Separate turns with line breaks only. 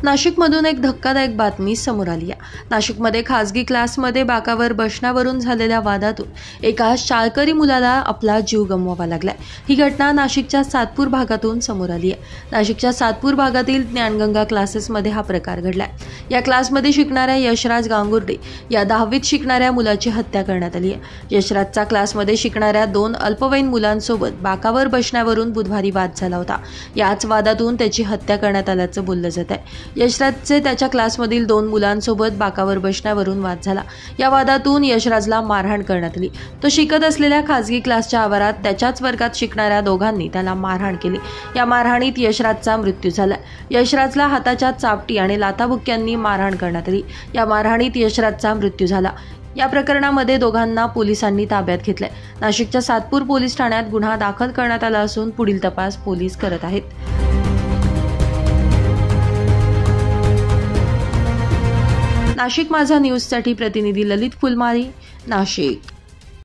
नाशिकमधून एक धक्कादायक बातमी समोर आली आहे। नाशिकमध्ये खासगी क्लासमध्ये बाकावर बसण्यावरून झालेल्या वादातून एका शाळकरी मुलाला आपला जीव गमवावा लागलाय। ही घटना नाशिकच्या सातपूर भागातून समोर आली आहे। नाशिकच्या सातपूर भागातील ज्ञानगंगा क्लासेसमध्ये हा प्रकार घडलाय। या क्लासमध्ये शिकणाऱ्या यशराज गांगुर्डे या 10वीत शिकणाऱ्या मुलाची हत्या करण्यात आली आहे। यशराजचा क्लासमध्ये शिकणाऱ्या 2 अल्पवयीन मुलांसोबत बाकावर बसण्यावरून बुधवारी वाद झाला होता। याच वादातून त्याची हत्या करण्यात आल्याचं बोललं जात आहे। यशराजचे त्याच्या क्लासमधील 2 मुलांसोबत बाकावर बसण्यावरून वाद झाला। या वादातून यशराजला मारहाण करण्यात आली। तो शिकत असलेल्या खासगी क्लासच्या आवारात त्याच्याच वर्गात शिकणाऱ्या दोघांनी त्याला मारहाण केली। या मारहाणीत यशराजचा मृत्यू झाला। यशराजला हाताच्या चापटी आणि लाथाबुक्क्यांनी मारहाण करण्यात आली। या मारहाणीत यशराजचा मृत्यू झाला। या प्रकरणामध्ये दोघांना पोलिसांनी ताब्यात घेतलंय। नाशिकच्या सातपूर पोलीस ठाण्यात गुन्हा दाखल करण्यात आला असून पुढील तपास पोलीस करत आहेत। नाशिक माझा न्यूजसाठी प्रतिनिधी ललित फुलमारी, नाशिक।